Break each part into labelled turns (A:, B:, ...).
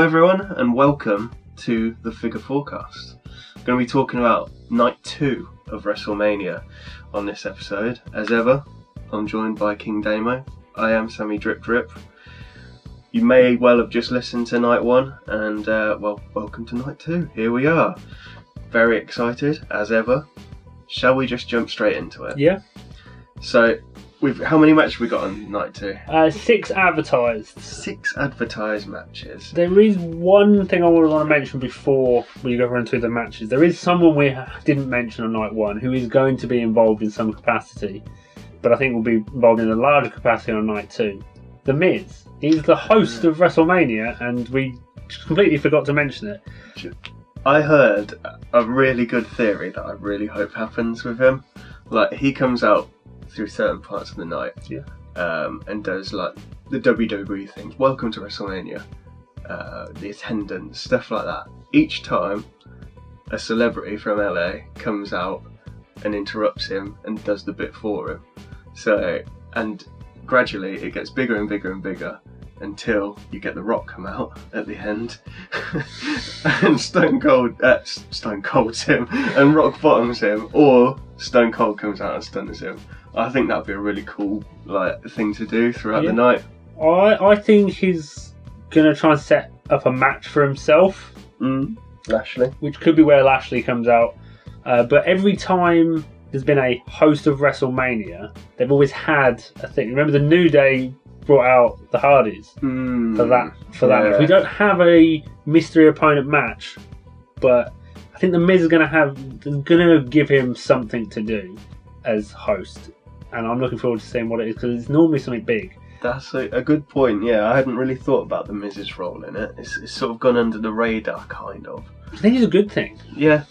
A: everyone, and welcome to the Figure Fourcast. I'm going to be talking about Night 2 of Wrestlemania on this episode. As ever, I'm joined by King Damo. I am Sammy Drip Drip. You may well have just listened to Night 1, and welcome to Night 2. Here we are. Very excited, as ever. Shall we just jump straight into it?
B: Yeah.
A: So, how many matches have we got on Night 2?
B: 6 advertised.
A: 6 advertised matches.
B: There is one thing I would want to mention before we go into the matches. There is someone we didn't mention on Night 1 who is going to be involved in some capacity, but I think will be involved in a larger capacity on Night 2. The Miz. He's the host of WrestleMania, and we completely forgot to mention it.
A: I heard a really good theory that I really hope happens with him. Like, he comes out through certain parts of the night, and does like the WWE things. Welcome to WrestleMania, the attendance, stuff like that. Each time a celebrity from LA comes out and interrupts him and does the bit for him. So, and gradually it gets bigger and bigger and bigger until you get The Rock come out at the end and Stone Cold's him and Rock bottoms him, or Stone Cold comes out and stuns him. I think that'd be a really cool thing to do throughout the night.
B: I think he's gonna try and set up a match for himself.
A: Lashley,
B: which could be where Lashley comes out. But every time there's been a host of WrestleMania, they've always had a thing. Remember, the New Day brought out the Hardys for that. Yeah. We don't have a mystery opponent match, but I think the Miz is gonna give him something to do as host, and I'm looking forward to seeing what it is, because it's normally something big.
A: That's a good point. Yeah, I hadn't really thought about the Miz's role in it. It's sort of gone under the radar, kind of.
B: I think it's a good thing.
A: Yeah,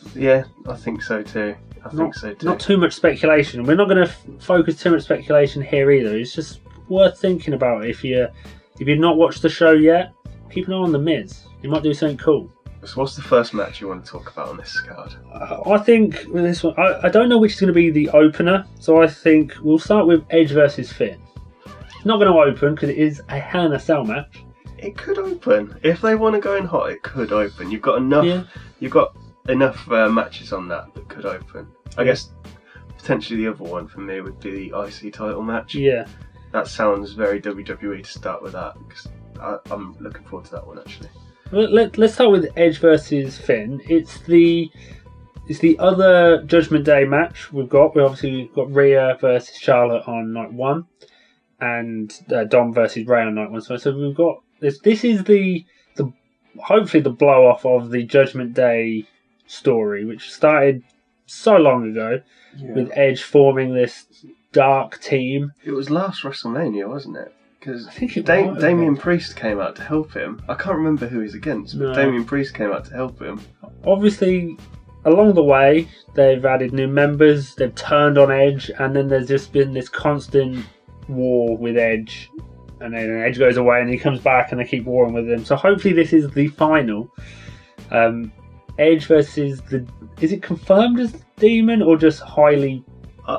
A: I think so too. Not
B: too much speculation. We're not going to focus too much speculation here either. It's just worth thinking about. If you've not watched the show yet, keep an eye on the Miz. He might do something cool.
A: So what's the first match you want to talk about on this card?
B: I think with this one, I don't know which is going to be the opener, so I think we'll start with Edge versus Finn. It's not going to open because it is a Hell in a Cell match.
A: It could open if they want to go in hot. It could open. You've got enough. Yeah. You've got enough matches on that could open. I guess potentially the other one for me would be the IC title match. Yeah, that sounds very WWE to start with that, because I'm looking forward to that one actually.
B: Let's start with Edge versus Finn. It's the other Judgment Day match we've got. We obviously got Rhea versus Charlotte on Night 1, and Dom versus Ray on Night 1. So we've got this. This is the hopefully the blow off of the Judgment Day story, which started so long ago, with Edge forming this dark team.
A: It was last WrestleMania, wasn't it? Because Damian Priest came out to help him. I can't remember who he's against, but Damian Priest came out to help him.
B: Obviously, along the way, they've added new members, they've turned on Edge, and then there's just been this constant war with Edge. And then Edge goes away and he comes back and they keep warring with him. So hopefully this is the final. Edge versus is it confirmed as Demon or just highly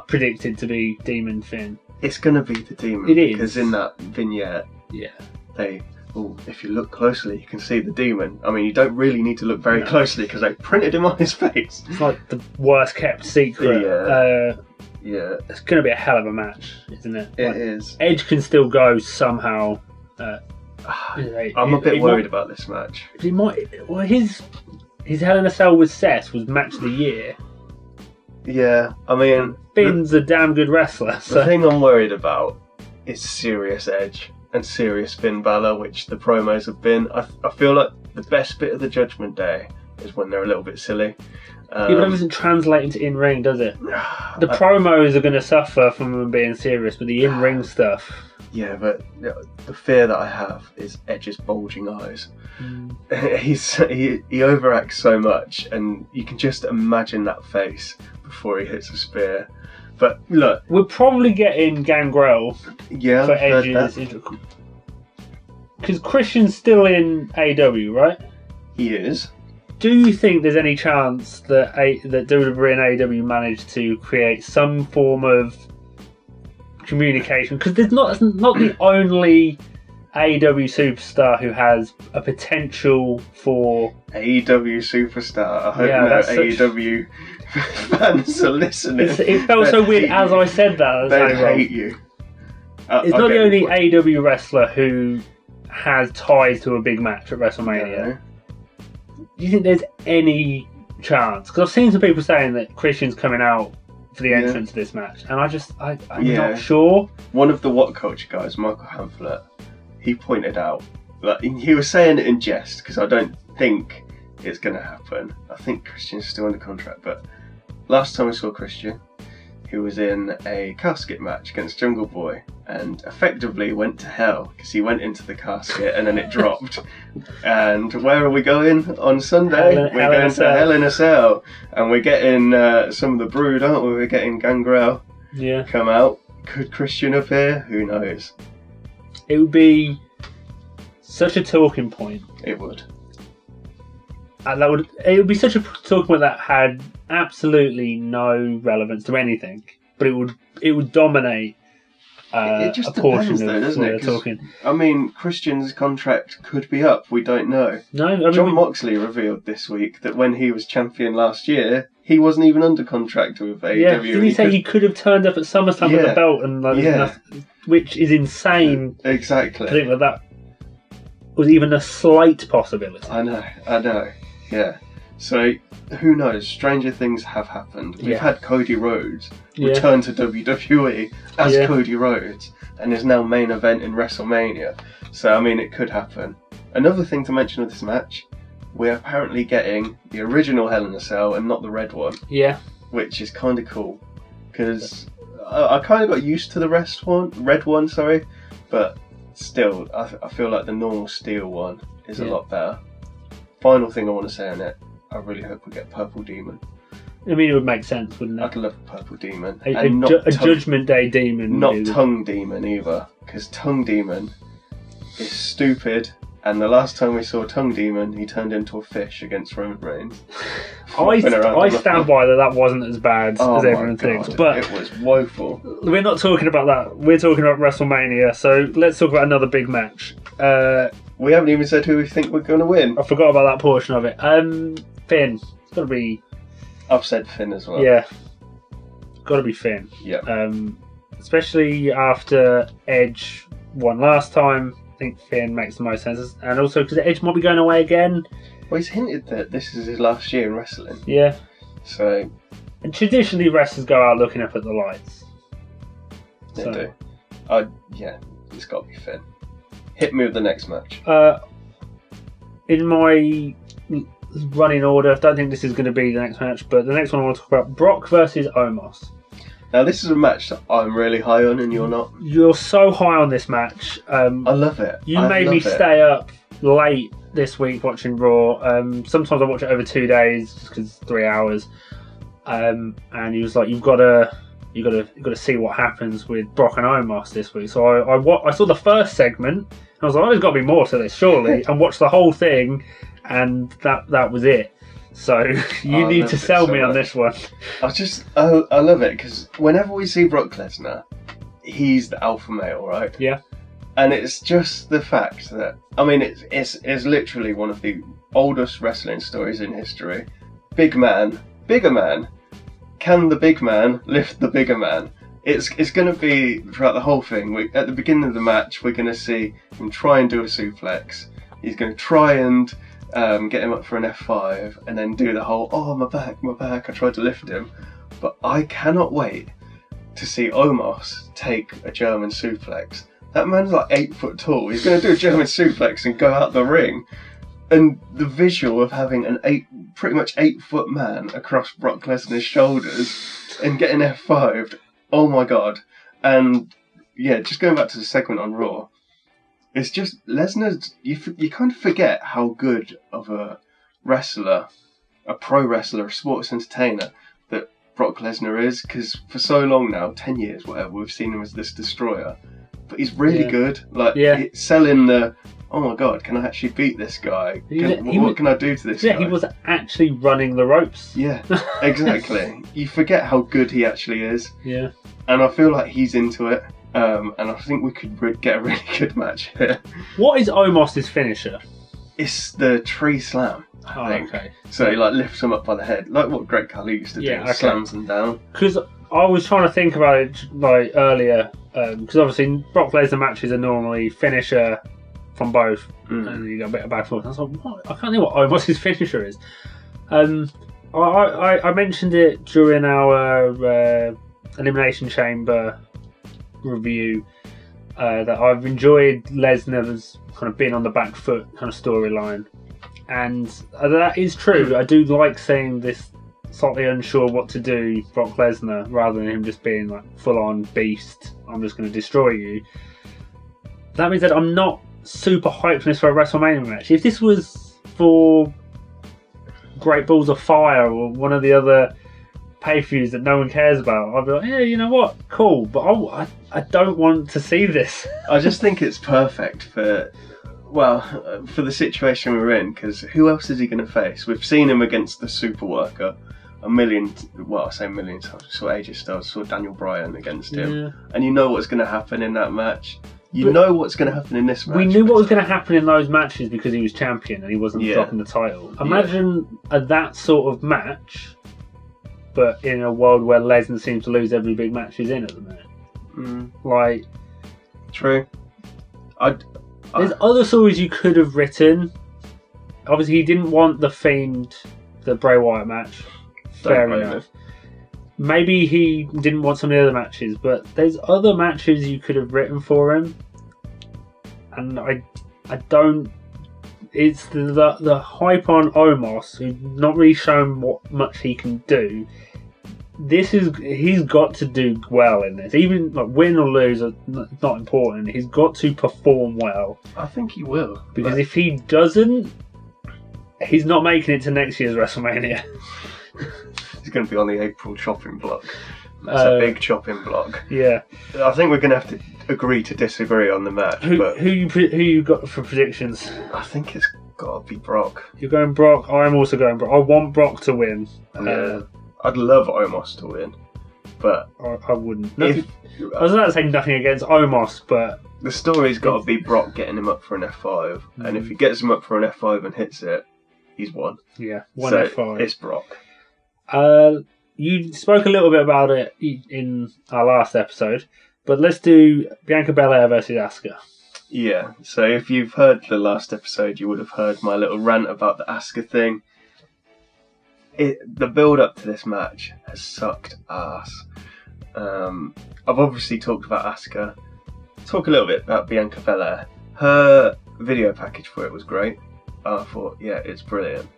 B: predicted to be Demon Finn?
A: It's going to be the Demon.
B: It is.
A: Because in that vignette, if you look closely, you can see the Demon. I mean, you don't really need to look very closely because they printed him on his face.
B: It's like the worst kept secret. It's going to be a hell of a match, isn't it?
A: It is.
B: Edge can still go somehow.
A: I'm a bit worried about this match.
B: He might. Well, his Hell in a Cell with Seth was match of the year.
A: Yeah, I mean,
B: Finn's a damn good wrestler. So.
A: The thing I'm worried about is serious Edge and serious Finn Balor, which the promos have been. I feel like the best bit of the Judgment Day is when they're a little bit silly.
B: But it doesn't translate into in-ring, does it? The promos are going to suffer from them being serious, but the in-ring stuff...
A: Yeah, but the fear that I have is Edge's bulging eyes. He overacts so much, and you can just imagine that face before he hits a spear. But look,
B: we're probably getting Gangrel for Edge's, because Christian's still in AEW, right?
A: He is.
B: Do you think there's any chance that WWE and AEW managed to create some form of communication? Because there's not the only AEW superstar who has a potential for
A: AEW superstar. I hope no AEW fans are listening.
B: It felt so weird as I said that.
A: They hate you.
B: It's not the only AEW wrestler who has ties to a big match at WrestleMania. Do you think there's any chance? Because I've seen some people saying that Christian's coming out for the entrance to this match, and I'm not sure.
A: One of the What Culture guys, Michael Hamflet, he pointed out that he was saying it in jest because I don't think it's going to happen. I think Christian's still under contract, but last time I saw Christian, he was in a casket match against Jungle Boy and effectively went to hell because he went into the casket and then it dropped. And where are we going on Sunday? We're going to Hell in a Cell, and we're getting some of the Brood, aren't we? We're getting Gangrel come out. Could Christian appear? Who knows?
B: It would be such a talking point.
A: It would.
B: And it would be such a talking point that had absolutely no relevance to anything, but it would dominate
A: it just
B: a portion
A: depends, though, doesn't it?
B: Talking.
A: I mean, Christian's contract could be up. We don't know.
B: No,
A: John Moxley revealed this week that when he was champion last year, he wasn't even under contract with AEW.
B: Yeah, didn't he say he could have turned up at SummerSlam with a belt and nothing, which is insane.
A: Exactly.
B: I think that was even a slight possibility.
A: I know. Yeah. So, who knows? Stranger things have happened. We've had Cody Rhodes return to WWE as Cody Rhodes and is now main event in WrestleMania. So, I mean, it could happen. Another thing to mention of this match, we're apparently getting the original Hell in a Cell and not the red one. Yeah. Which is kind of cool. Because I kind of got used to the red one, but still, I feel like the normal steel one is a lot better. Final thing I want to say on it, I really hope we get Purple Demon.
B: I mean, it would make sense, wouldn't it?
A: I'd love a Purple Demon.
B: A Judgment Day Demon.
A: Not Tongue Demon either, because Tongue Demon is stupid, and the last time we saw Tongue Demon, he turned into a fish against Roman Reigns.
B: I stand by that wasn't as bad as everyone thinks, but
A: it was woeful.
B: We're not talking about that. We're talking about WrestleMania, so let's talk about another big match.
A: We haven't even said who we think we're going to win.
B: I forgot about that portion of it. Finn. It's got to be...
A: I've said Finn as well.
B: Yeah. It's got to be Finn.
A: Yeah.
B: Especially after Edge won last time. I think Finn makes the most sense. And also because Edge might be going away again.
A: Well, he's hinted that this is his last year in wrestling.
B: Yeah.
A: So...
B: And traditionally wrestlers go out looking up at the lights.
A: They do. Yeah, it's got to be Finn. Hit me with the next match.
B: In my running order, I don't think this is going to be the next match, but the next one I want to talk about, Brock versus Omos.
A: Now, this is a match that I'm really high on and you're not.
B: You're so high on this match. I
A: love it.
B: You made me stay up late this week watching Raw. Sometimes I watch it over 2 days because it's 3 hours. And he was like, "You've got to see what happens with Brock and Omos this week." So I saw the first segment. And I was like, "Oh, there's got to be more to this, surely," and watched the whole thing, and that was it. So you need to sell me on this one.
A: I love it because whenever we see Brock Lesnar, he's the alpha male, right?
B: Yeah.
A: And it's just the fact that, I mean, it's literally one of the oldest wrestling stories in history. Bigger man. Can the big man lift the bigger man? It's going to be throughout the whole thing. At the beginning of the match, we're going to see him try and do a suplex. He's going to try and get him up for an F5 and then do the whole, "Oh, my back, I tried to lift him." But I cannot wait to see Omos take a German suplex. That man's like 8 foot tall. He's going to do a German suplex and go out the ring. And the visual of having pretty much 8 foot man across Brock Lesnar's shoulders and getting F5'd, oh my god. And yeah, just going back to the segment on Raw, it's just Lesnar, you kind of forget how good of a wrestler, a pro wrestler, a sports entertainer that Brock Lesnar is, because for so long now, 10 years, whatever, we've seen him as this destroyer. But he's really good. Selling the, "Oh my god, can I actually beat this guy? What can I do to this guy?"
B: Yeah, he was actually running the ropes.
A: Yeah, exactly. You forget how good he actually is.
B: Yeah.
A: And I feel like he's into it. and I think we could get a really good match here.
B: What is Omos's finisher?
A: It's the tree slam, I think.
B: Okay.
A: So he like lifts them up by the head, like what Great Khali used to do,
B: okay.
A: slams them down.
B: Because I was trying to think about it like earlier, because obviously Brock Lesnar matches are normally finisher from both, and you got a bit of back and forth. I was like, what? I can't think what Omos's finisher is. I mentioned it during our Elimination Chamber review that I've enjoyed Lesnar's kind of being on the back foot kind of storyline, and that is true. I do like seeing this slightly unsure what to do Brock Lesnar rather than him just being like full on beast. I'm just going to destroy you. That means that I'm not super hyped for this for a WrestleMania match. If this was for Great Balls of Fire or one of the other pay-per-views that no one cares about, I'd be like, yeah, you know what, cool, but I don't want to see this.
A: I just think it's perfect for the situation we're in, because who else is he going to face? We've seen him against the Super Worker a million times. We saw AJ Styles, saw Daniel Bryan against him, and you know what's going to happen in that match. You know what's going to happen in this match.
B: We knew what was going to happen in those matches because he was champion and he wasn't dropping the title. Imagine that sort of match, but in a world where Lesnar seems to lose every big match he's in at the minute. Like,
A: true.
B: There's other stories you could have written. Obviously, he didn't want the Bray Wyatt match. Fair enough. Maybe he didn't want some of the other matches, but there's other matches you could have written for him, and I don't. It's the hype on Omos, who's not really shown what much he can do. He's got to do well in this, even like win or lose are not important. He's got to perform well.
A: I think he will,
B: because if he doesn't, he's not making it to next year's WrestleMania.
A: He's going to be on the April chopping block. It's a big chopping block.
B: Yeah,
A: I think we're going to have to agree to disagree on the match.
B: Who you got for predictions?
A: I think it's got to be Brock.
B: You're going Brock. I'm also going Brock. I want Brock to win.
A: Yeah, I'd love Omos to win, but
B: I wouldn't. I was about to say nothing against Omos, but
A: the story's got to be Brock getting him up for an F5, and if he gets him up for an F5 and hits it, he's won.
B: Yeah, one
A: so
B: F5.
A: It's Brock.
B: You spoke a little bit about it in our last episode, but let's do Bianca Belair versus Asuka.
A: Yeah, so if you've heard the last episode, you would have heard my little rant about the Asuka thing. The build-up to this match has sucked ass. I've obviously talked about Asuka. Talk a little bit about Bianca Belair. Her video package for it was great. I thought, yeah, it's brilliant.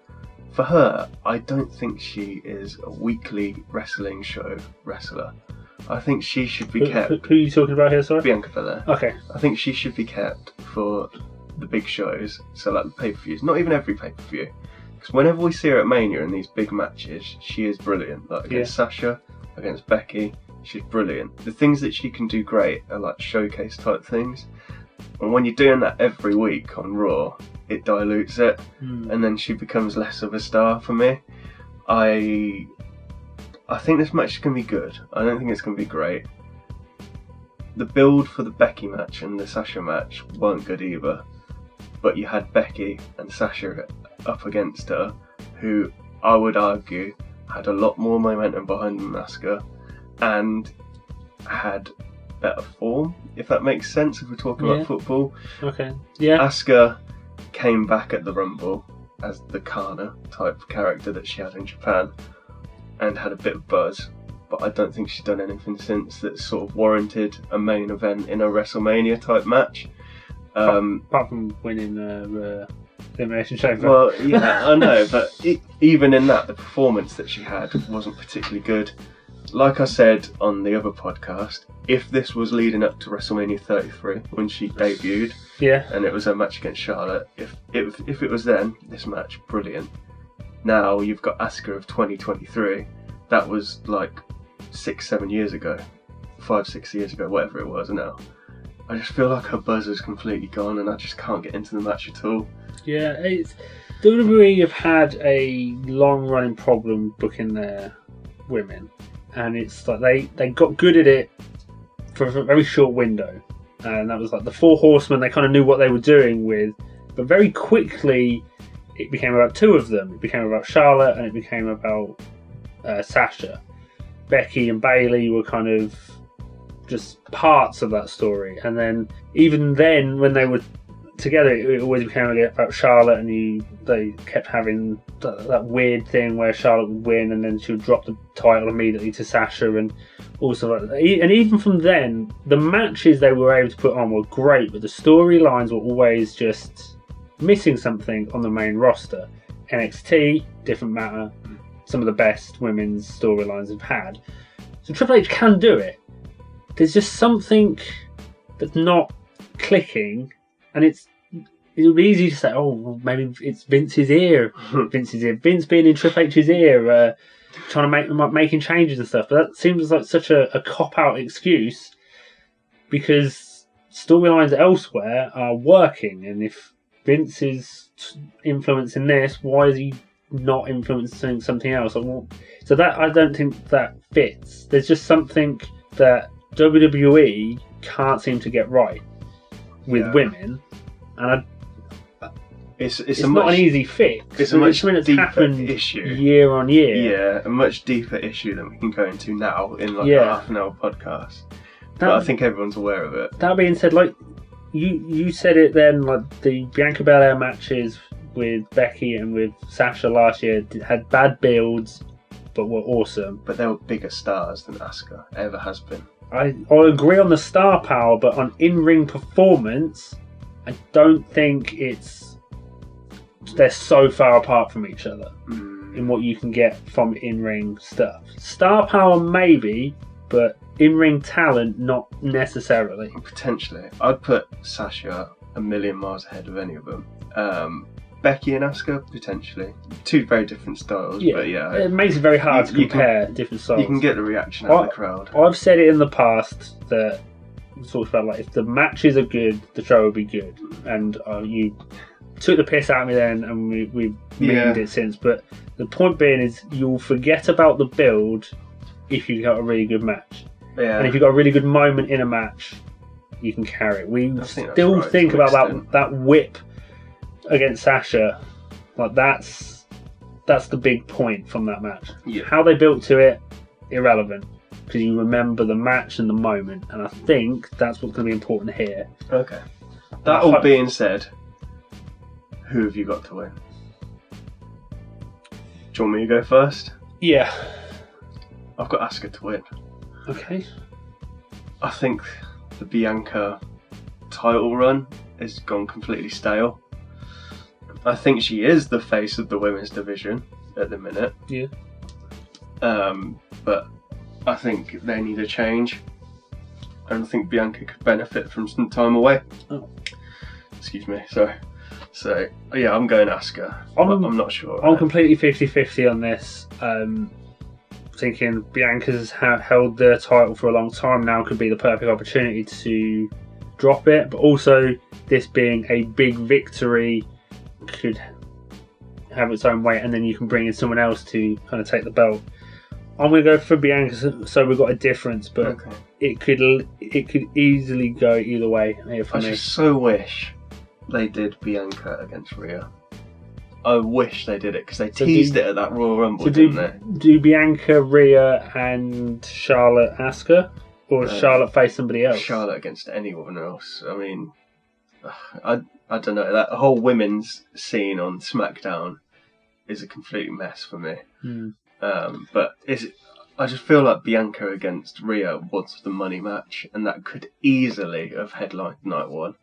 A: For her, I don't think she is a weekly wrestling show wrestler. I think she should be kept...
B: Who are you talking about here, sorry?
A: Bianca Belair.
B: Okay.
A: I think she should be kept for the big shows, so like the pay-per-views. Not even every pay-per-view. Because whenever we see her at Mania in these big matches, she is brilliant. Like against Sasha, against Becky, she's brilliant. The things that she can do great are like showcase type things. And when you're doing that every week on Raw, it dilutes it, and then she becomes less of a star for me. I think this match is going to be good. I don't think it's going to be great. The build for the Becky match and the Sasha match weren't good either, but you had Becky and Sasha up against her, who I would argue had a lot more momentum behind them than Asuka, and had better form, if that makes sense, if we're talking about football.
B: Okay. Yeah.
A: Asuka came back at the Rumble as the Kana type character that she had in Japan and had a bit of buzz, but I don't think she's done anything since that sort of warranted a main event in a WrestleMania type match.
B: Apart from winning the Elimination Chamber.
A: Well, yeah, I know, but even in that, the performance that she had wasn't particularly good. Like I said on the other podcast, if this was leading up to WrestleMania 33 when she debuted, and it was her match against Charlotte, if it was then, this match, brilliant. Now you've got Asuka of 2023. That was like 6-7 years ago, 5-6 years ago, whatever it was now. I just feel like her buzz is completely gone, and I just can't get into the match at all.
B: Yeah, WWE have had a long-running problem booking their women, and it's like they got good at it for a very short window, and that was like the Four Horsemen. They kind of knew what they were doing with, but very quickly it became about two of them. It became about Charlotte, and it became about Sasha. Becky and Bayley were kind of just parts of that story, and then even then when they were together, it always became about Charlotte, and they kept having that weird thing where Charlotte would win and then she would drop the title immediately to Sasha, and also like that. And even from then, the matches they were able to put on were great, but the storylines were always just missing something on the main roster. NXT, different matter, some of the best women's storylines have had. So Triple H can do it. There's just something that's not clicking, and it would be easy to say, oh, well, maybe it's Vince's ear. Vince being in Triple H's ear, trying to making changes and stuff. But that seems like such a cop-out excuse, because storylines elsewhere are working, and if Vince is influencing this, why is he not influencing something else? So that, I don't think that fits. There's just something that WWE can't seem to get right with women, and it's not an easy fix.
A: It's a much deeper
B: issue year on year.
A: Yeah, a much deeper issue than we can go into now in like a half an hour podcast. But I think everyone's aware of it. That
B: being said, like you said it then, like the Bianca Belair matches with Becky and with Sasha last year had bad builds, but were awesome.
A: But they were bigger stars than Asuka ever has been.
B: I agree on the star power, but on in-ring performance, I don't think they're so far apart from each other in what you can get from in-ring stuff. Star power maybe, but in-ring talent not necessarily.
A: Potentially. I'd put Sasha a million miles ahead of any of them. Becky and Asuka, potentially. Two very different styles, but yeah.
B: It makes it very hard to compare different styles.
A: You can get the reaction out of the crowd.
B: I've said it in the past that we talked about, like, if the matches are good, the show will be good. And you took the piss out of me then, and we've memed it since. But the point being is, you'll forget about the build if you've got a really good match. Yeah. And if you've got a really good moment in a match, you can carry it. We still think about that whip against Sasha, like that's the big point from that match. Yeah. How they built to it, irrelevant, because you remember the match and the moment, and I think that's what's going to be important here.
A: Okay. That all being said, who have you got to win? Do you want me to go first?
B: Yeah.
A: I've got Asuka to win.
B: Okay.
A: I think the Bianca title run has gone completely stale. I think she is the face of the women's division at the minute.
B: Yeah.
A: But I think they need a change. And I think Bianca could benefit from some time away.
B: Oh.
A: Excuse me, sorry. So, yeah, I'm going Asuka. I'm not sure.
B: I'm completely 50-50 on this. Thinking Bianca's held the title for a long time now, could be the perfect opportunity to drop it. But also, this being a big victory could have its own weight, and then you can bring in someone else to kind of take the belt. I'm going to go for Bianca, so we've got a difference, but it could easily go either way here for me.
A: I just so wish they did Bianca against Rhea. I wish they did it, because they teased it at that Royal Rumble, didn't they?
B: Do Bianca, Rhea and Charlotte Asuka? Or Charlotte face somebody else?
A: Charlotte against anyone else. I mean, I don't know. That whole women's scene on SmackDown is a complete mess for me. But I just feel like Bianca against Rhea was the money match, and that could easily have headlined night one.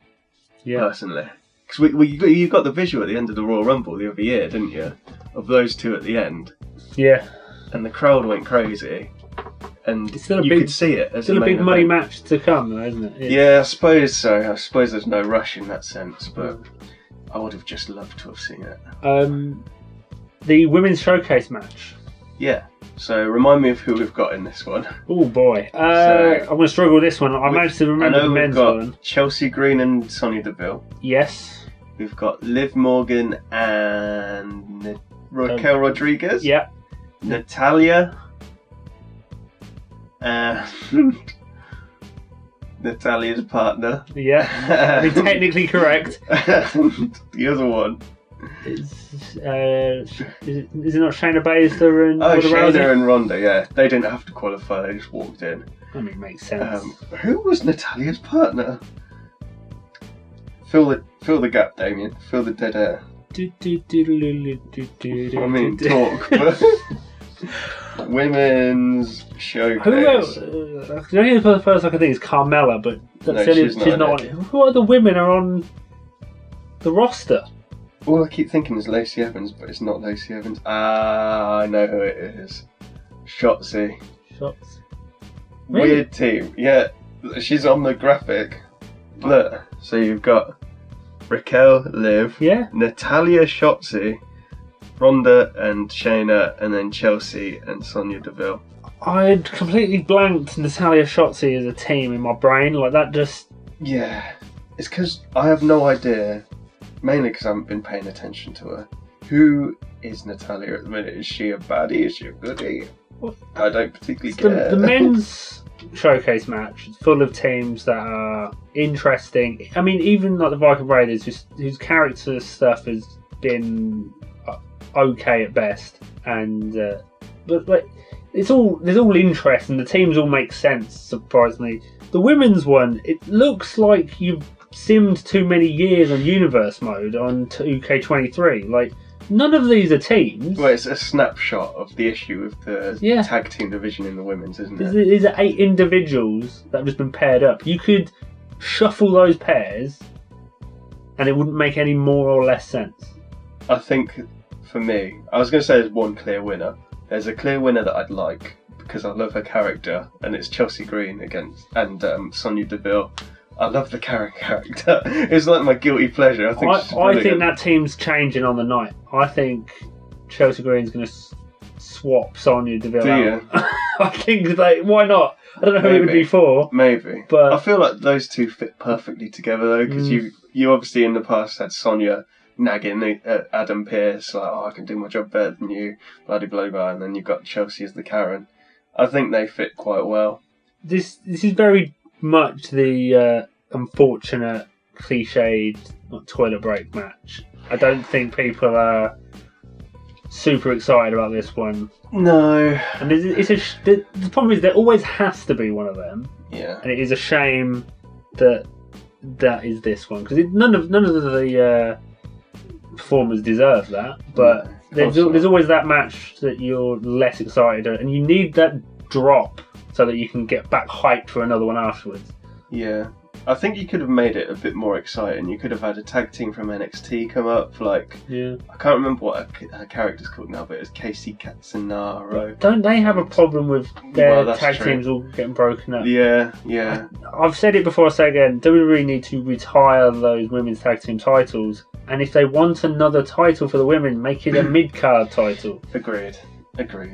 A: Yeah. Personally. Because you got the visual at the end of the Royal Rumble the other year, didn't you? Of those two at the end.
B: Yeah.
A: And the crowd went crazy. And you could see it as
B: still a big money match to come, though, isn't it?
A: Yeah, I suppose so. I suppose there's no rush in that sense, but I would have just loved to have seen it.
B: The women's showcase match.
A: Yeah. So remind me of who we've got in this one.
B: Oh boy, I'm going to struggle with this one. I managed to remember the men's one.
A: We've got Chelsea Green and Sonya Deville.
B: Yes.
A: We've got Liv Morgan and Raquel Rodriguez.
B: Yeah.
A: Natalia. And Natalia's partner.
B: Yeah, I mean, technically correct.
A: The other one.
B: Is it not Shayna Baszler and Ronda
A: Shayna
B: Rousey?
A: and Ronda, yeah. They didn't have to qualify, they just walked in.
B: I mean, it makes sense.
A: Who was Natalia's partner? Fill the gap, Damien. Fill the dead air. I mean, talk. But women's showcase.
B: Who else? The only person I can think is Carmella, but that's she's not on it. Who are the women are on the roster?
A: All I keep thinking is Lacey Evans, but it's not Lacey Evans. I know who it is. Shotzi.
B: Shots.
A: Weird
B: Really?
A: team. Yeah, she's on the graphic. Look, so you've got Raquel, Liv,
B: Yeah.
A: Natalya, Shotzi, Ronda and Shayna, and then Chelsea and Sonya Deville.
B: I'd completely blanked Natalya Shotzi as a team in my brain. Like that just...
A: Yeah, it's because I have no idea, mainly because I haven't been paying attention to her. Who is Natalya at the minute? Is she a baddie? Is she a goodie?
B: What?
A: I don't particularly care.
B: The men's showcase match is full of teams that are interesting. I mean, even like the Viking Raiders, whose character stuff has been okay at best, and but like there's all interest and the teams all make sense. Surprisingly, the women's one, it looks like you've simmed too many years on Universe mode on 2K23. Like none of these are teams.
A: Well, it's a snapshot of the issue with the tag team division in the women's, isn't it?
B: These are 8 individuals that have just been paired up. You could shuffle those pairs and it wouldn't make any more or less sense.
A: I think, for me, I was going to say there's one clear winner. There's a clear winner that I'd like because I love her character, and it's Chelsea Green and Sonya Deville. I love the Karen character. It's like my guilty pleasure. I
B: think that team's changing on the night. I think Chelsea Green's going to swap Sonya Deville
A: Do
B: out.
A: you?
B: I think why not? I don't know who it would be for.
A: Maybe.
B: But
A: I feel like those two fit perfectly together though, because you obviously in the past had Sonya nagging Adam Pearce, like, I can do my job better than you, blah blah blah, and then you've got Chelsea as the Karen. I think they fit quite well.
B: This is very much the unfortunate, cliched toilet break match. I don't think people are super excited about this one.
A: No.
B: And the problem is there always has to be one of them.
A: Yeah.
B: And it is a shame that is this one, because none of the performers deserve that. But there's always that match that you're less excited at, and you need that drop so that you can get back hyped for another one afterwards.
A: Yeah. I think you could have made it a bit more exciting. You could have had a tag team from NXT come up, like...
B: Yeah.
A: I can't remember what her character's called now, but it's Casey Katsunaro.
B: Don't they have a problem with their tag teams all getting broken up?
A: Yeah.
B: I've said it before, I say again, WWE need to retire those women's tag team titles, and if they want another title for the women, make it a mid-card title.
A: Agreed.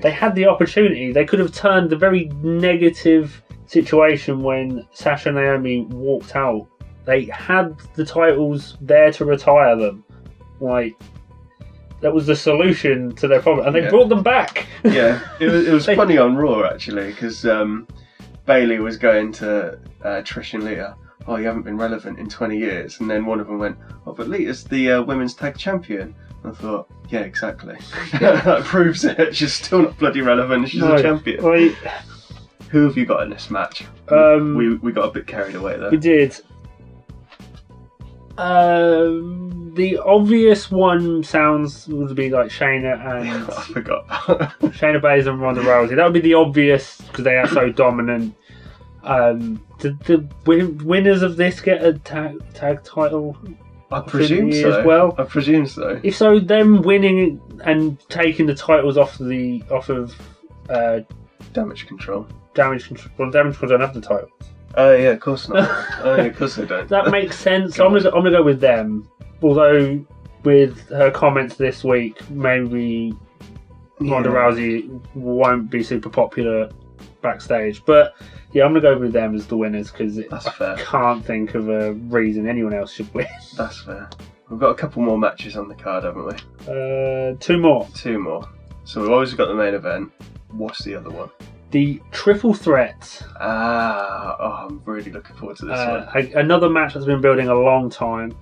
B: They had the opportunity. They could have turned the very negative situation when Sasha and Naomi walked out. They had the titles there to retire them. Like, that was the solution to their problem, and they brought them back.
A: Yeah, it was funny on Raw actually, because Bayley was going to Trish and Lita. Oh, you haven't been relevant in 20 years, and then one of them went, "Oh, but Lita's the women's tag champion." And I thought, yeah, exactly. That proves it. She's still not bloody relevant. She's a champion. Who have you got in this match? We got a bit carried away there.
B: We did. The obvious one would be like Shayna and
A: I forgot.
B: Shayna Baszler and Ronda Rousey. That would be the obvious because they are so dominant. Did the winners of this get a tag title?
A: I presume so.
B: As well.
A: I presume so.
B: If so, them winning and taking the titles off of
A: Damage Control.
B: Damage Control. Well, Damage Control don't have the titles.
A: Oh yeah, of course not. Of course they don't.
B: That makes sense. So I'm gonna go with them. Although with her comments this week, maybe Ronda Rousey won't be super popular backstage. But yeah, I'm gonna go with them as the winners because I can't think of a reason anyone else should win.
A: That's fair. We've got a couple more matches on the card, haven't we?
B: 2 more.
A: 2 more. So we've always got the main event. What's the other one?
B: The triple threat.
A: I'm really looking forward to this one.
B: Another match that's been building a long time,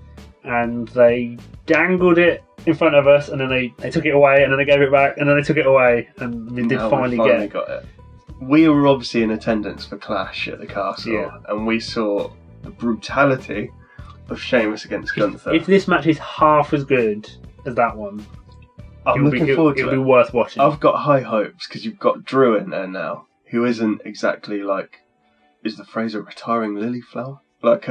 B: and they dangled it in front of us, and then they took it away, and then they gave it back, and then they took it away, and we finally
A: got it. We were obviously in attendance for Clash at the Castle, and we saw the brutality of Sheamus against Gunther.
B: If this match is half as good as that one,
A: I'm looking forward to it.
B: It'll be worth watching.
A: I've got high hopes because you've got Drew in there now, who isn't exactly like, is the phrase a retiring lily flower? Like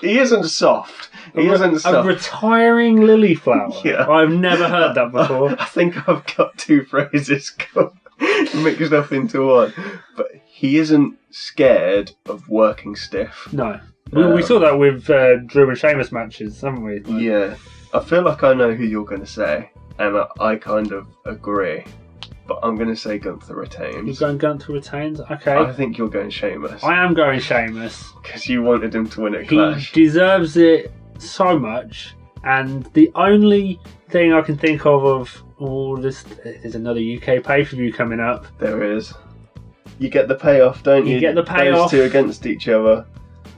A: he isn't soft. He isn't soft.
B: A retiring lily flower?
A: Yeah.
B: I've never heard that before.
A: I think I've got two phrases mixed up into one. But he isn't scared of working stiff.
B: No. We saw that with Drew and Sheamus matches, haven't we?
A: Yeah. I feel like I know who you're going to say, and I kind of agree. But I'm going to say Gunther retains.
B: You're going Gunther retains? Okay.
A: I think you're going Sheamus.
B: I am going Sheamus.
A: Because you wanted him to win at Clash.
B: He deserves it so much. And the only thing I can think of there's another UK pay-per-view coming up.
A: There is. You get the payoff, don't you?
B: You get the payoff.
A: Those two against each other.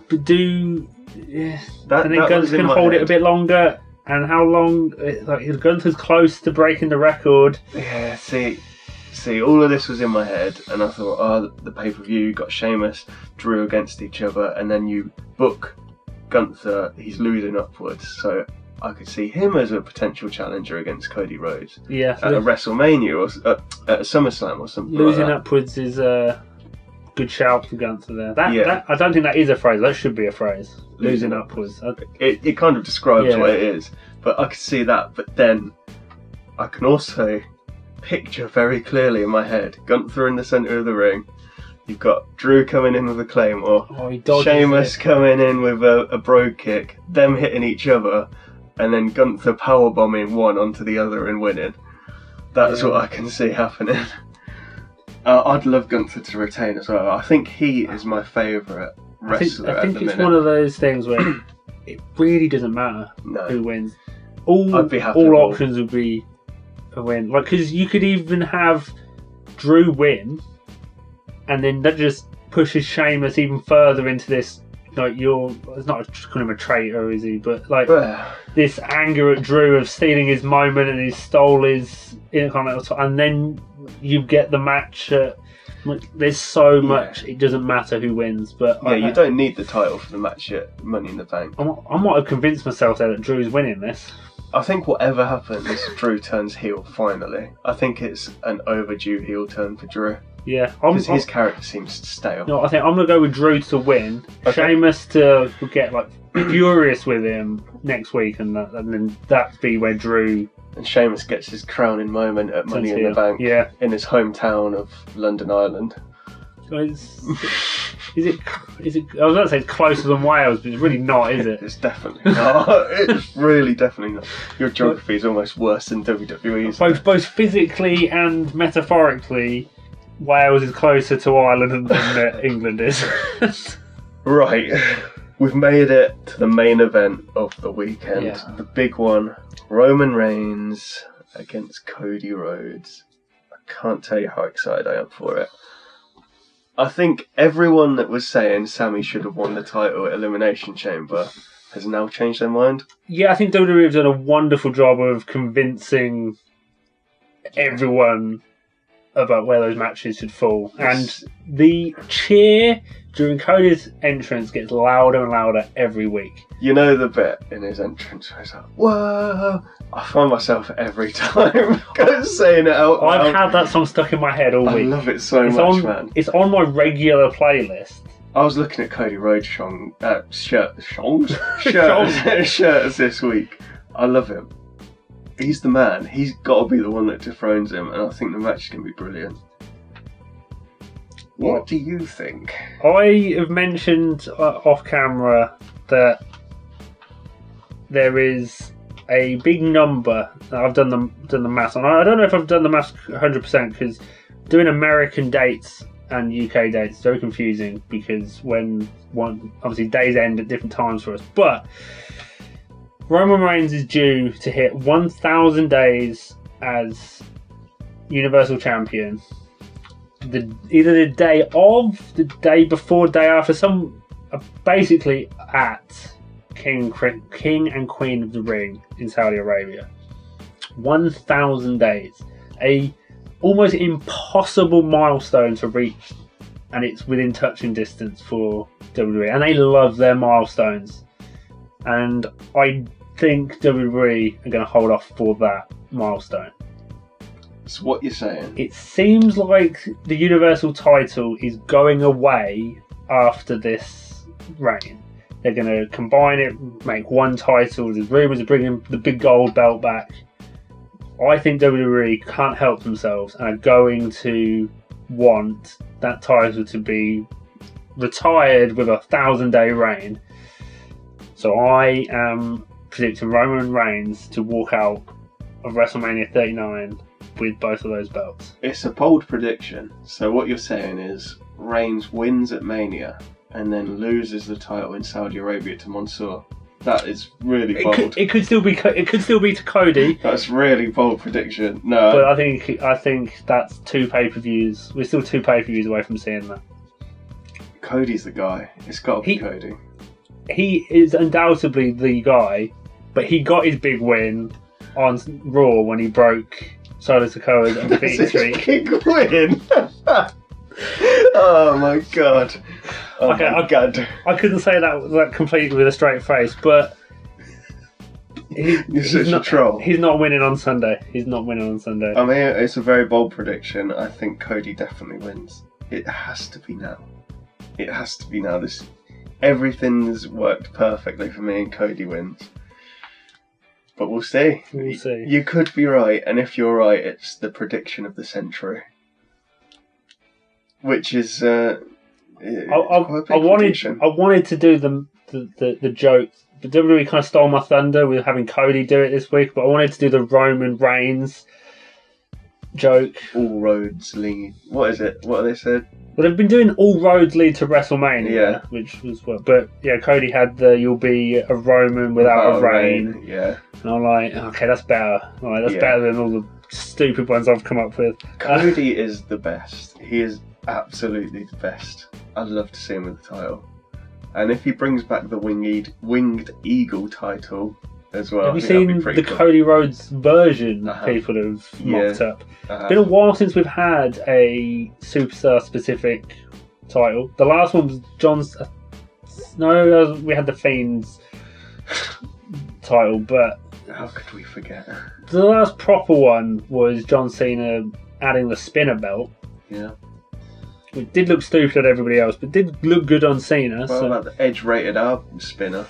B: But and then
A: that
B: Gunther can hold it a bit longer. And how long? Like Gunther's close to breaking the record.
A: Yeah, see, all of this was in my head, and I thought, the pay-per-view, you got Sheamus, Drew against each other, and then you book Gunther, he's losing upwards, so I could see him as a potential challenger against Cody Rhodes.
B: Yeah,
A: at a WrestleMania or at a SummerSlam or something.
B: Losing
A: like that.
B: upwards is a good shout for Gunther there. That I don't think that is a phrase. That should be a phrase. Losing upwards.
A: It kind of describes what it is, but I could see that. But then I can also picture very clearly in my head Gunther in the centre of the ring. You've got Drew coming in with a Claymore, Sheamus coming in with a Brogue Kick, them hitting each other, and then Gunther powerbombing one onto the other and winning. That's what I can see happening. I'd love Gunther to retain as well. I think he is my favourite wrestler.
B: I think it's one of those things where it really doesn't matter who wins.
A: I'd be happy
B: all options would be a win. Like, because you could even have Drew win, and then that just pushes Sheamus even further into this. Like, it's not calling him a traitor, is he? But like this anger at Drew of stealing his moment, and he stole his Intercontinental, and then you get the match. There's so much. It doesn't matter who wins, but
A: you don't need the title for the match at Money in the Bank.
B: I might have convinced myself there that Drew's winning this.
A: I think whatever happens, Drew turns heel finally. I think it's an overdue heel turn for Drew.
B: Yeah,
A: because his character seems stale.
B: No, I think I'm gonna go with Drew to win. Okay. Sheamus to get like furious with him next week, and then that'd be where Drew
A: and Sheamus gets his crowning moment at Money in the Bank.
B: Yeah,
A: in his hometown of London, Ireland.
B: Is it? I was going to say it's closer than Wales, but it's really not, is it?
A: It's definitely not. It's really definitely not. Your geography is almost worse than WWE's.
B: Both physically and metaphorically, Wales is closer to Ireland than England is.
A: Right. We've made it to the main event of the weekend. Yeah. The big one. Roman Reigns against Cody Rhodes. I can't tell you how excited I am for it. I think everyone that was saying Sami should have won the title at Elimination Chamber has now changed their mind.
B: Yeah, I think WWE have done a wonderful job of convincing everyone about where those matches should fall. Yes. And the cheer during Cody's entrance gets louder and louder every week.
A: You know the bit in his entrance where it's like, whoa! I find myself every time saying it out loud.
B: I've had that song stuck in my head all week.
A: I love it so much, man.
B: It's on my regular playlist.
A: I was looking at Cody Rhodes' shirts this week. I love him. He's the man. He's got to be the one that dethrones him, and I think the match is going to be brilliant. What do you think?
B: I have mentioned off camera that there is a big number that I've done the maths on. I don't know if I've done the maths 100% because doing American dates and UK dates is very confusing because obviously days end at different times for us. But Roman Reigns is due to hit 1,000 days as Universal Champion either the day of, the day before, day after, basically at King and Queen of the Ring in Saudi Arabia. 1,000 days. A almost impossible milestone to reach, and it's within touching distance for WWE, and they love their milestones, and I think WWE are going to hold off for that milestone.
A: So what you're saying?
B: It seems like the Universal title is going away after this reign. They're going to combine it, make one title. There's rumours of bringing the big gold belt back. I think WWE can't help themselves and are going to want that title to be retired with a 1,000-day reign. So I am predicting Roman Reigns to walk out of WrestleMania 39 with both of those belts.
A: It's a bold prediction. So what you're saying is Reigns wins at Mania and then loses the title in Saudi Arabia to Mansoor. That is really bold.
B: It could still be to Cody.
A: That's really bold prediction. No,
B: but I think that's 2 pay-per-views. We're still 2 pay-per-views away from seeing that.
A: Cody's the guy. It's got to be Cody.
B: He is undoubtedly the guy, but he got his big win on Raw when he broke Solo Sikoa's undefeated streak.
A: Big win. Oh my god. Oh
B: okay,
A: my god.
B: I couldn't say that completely with a straight face, but
A: You're such a troll.
B: He's not winning on Sunday. I
A: mean, it's a very bold prediction. I think Cody definitely wins. It has to be now. Everything's worked perfectly for me and Cody wins. But we'll see. You could be right, and if you're right, it's the prediction of the century. Which is
B: I wanted to do the joke, but WWE kind of stole my thunder with having Cody do it this week. But I wanted to do the Roman Reigns joke.
A: All roads lead. What is it? What have they said?
B: Well, they've been doing all roads lead to WrestleMania, which was what. But yeah, Cody had the "You'll be a Roman without a reign."
A: Yeah,
B: and I'm like, okay, that's better. That's better than all the stupid ones I've come up with.
A: Cody is the best. He is absolutely the best. I'd love to see him with the title, and if he brings back the winged eagle title as well.
B: Have you seen the cool. Cody Rhodes version people have mocked up? It's been a while since we've had a superstar specific title. The last one was John's. We had the Fiend's title, but
A: how could we forget?
B: The last proper one was John Cena adding the spinner belt.
A: Yeah.
B: It did look stupid at everybody else, but did look good on Cena.
A: Well, about the Edge rated R spinner.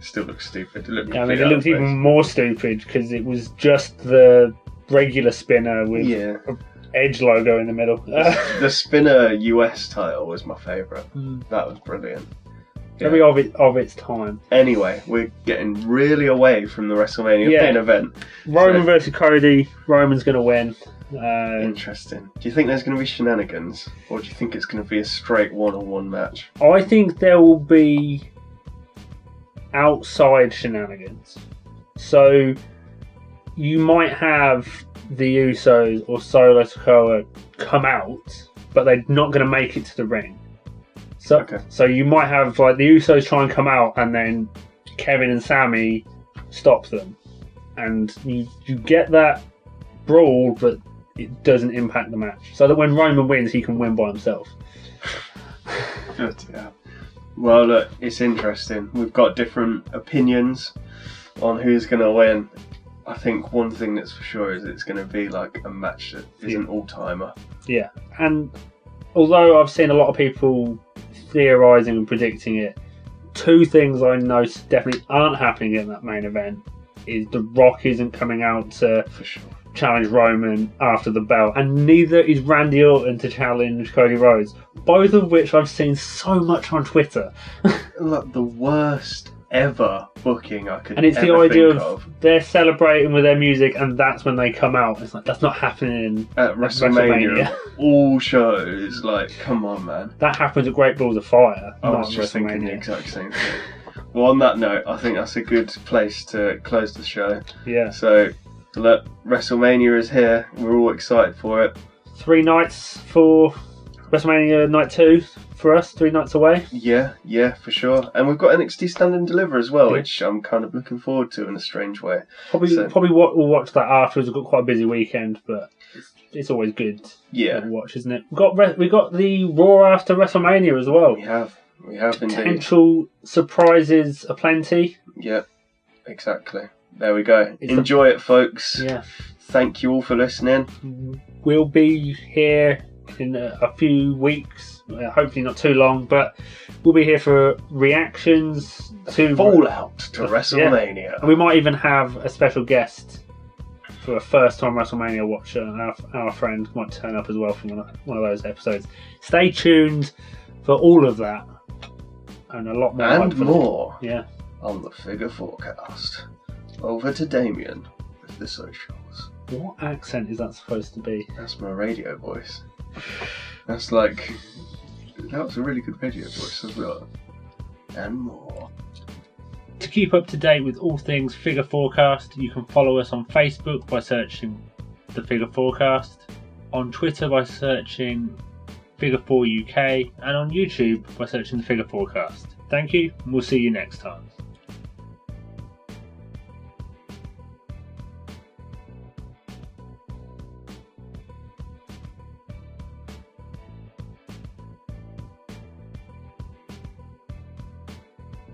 A: Still looks stupid. It
B: looked even more stupid because it was just the regular spinner with an Edge logo in the middle.
A: The spinner US title was my favourite. That was brilliant.
B: Very of its time.
A: Anyway, we're getting really away from the WrestleMania main event.
B: Roman versus Cody. Roman's going to win.
A: Interesting. Do you think there's going to be shenanigans, or do you think it's going to be a straight one-on-one match?
B: I think there will be outside shenanigans. So you might have the Usos or Solo Sikoa come out, but they're not going to make it to the ring. So you might have like the Usos try and come out, and then Kevin and Sami stop them, and you get that brawl, but it doesn't impact the match. So that when Roman wins, he can win by himself.
A: Good, yeah. Well, look, it's interesting. We've got different opinions on who's going to win. I think one thing that's for sure is it's going to be like a match that is an all-timer. Yeah,
B: and although I've seen a lot of people theorising and predicting it, 2 things I know definitely aren't happening in that main event is The Rock isn't coming out to challenge Roman after the belt, and neither is Randy Orton to challenge Cody Rhodes, both of which I've seen so much on Twitter.
A: Like the worst ever booking I could.
B: And it's the idea of they're celebrating with their music, and that's when they come out. It's like that's not happening
A: at WrestleMania. All shows, like, come on, man.
B: That happens at Great Balls of Fire.
A: I was just thinking the exact same thing. Well, on that note, I think that's a good place to close the show.
B: Yeah.
A: So, look, WrestleMania is here. We're all excited for it.
B: 3 nights for WrestleMania Night 2 for us, 3 nights away.
A: Yeah, for sure. And we've got NXT Stand and Deliver as well,
B: Yeah.
A: which I'm kind of looking forward to in a strange way.
B: Probably we'll watch that afterwards. We've got quite a busy weekend, but it's always good to watch, isn't it? We got the Raw after WrestleMania as well.
A: We have indeed.
B: Potential surprises aplenty.
A: Yep, exactly. There we go. Enjoy it, folks.
B: Yeah.
A: Thank you all for listening.
B: We'll be here in a few weeks, hopefully not too long, but we'll be here for reactions to
A: Fallout to WrestleMania.
B: Yeah. And we might even have a special guest for a first-time WrestleMania watcher. Our friend might turn up as well from one of those episodes. Stay tuned for all of that and a lot more.
A: And more.
B: Yeah.
A: On the Figure Fourcast. Over to Damien with the socials.
B: What accent is that supposed to be?
A: That's my radio voice. That's like... That was a really good radio voice as well. And more.
B: To keep up to date with all things Figure Fourcast, you can follow us on Facebook by searching The Figure Fourcast, on Twitter by searching Figure4UK, and on YouTube by searching The Figure Fourcast. Thank you, and we'll see you next time.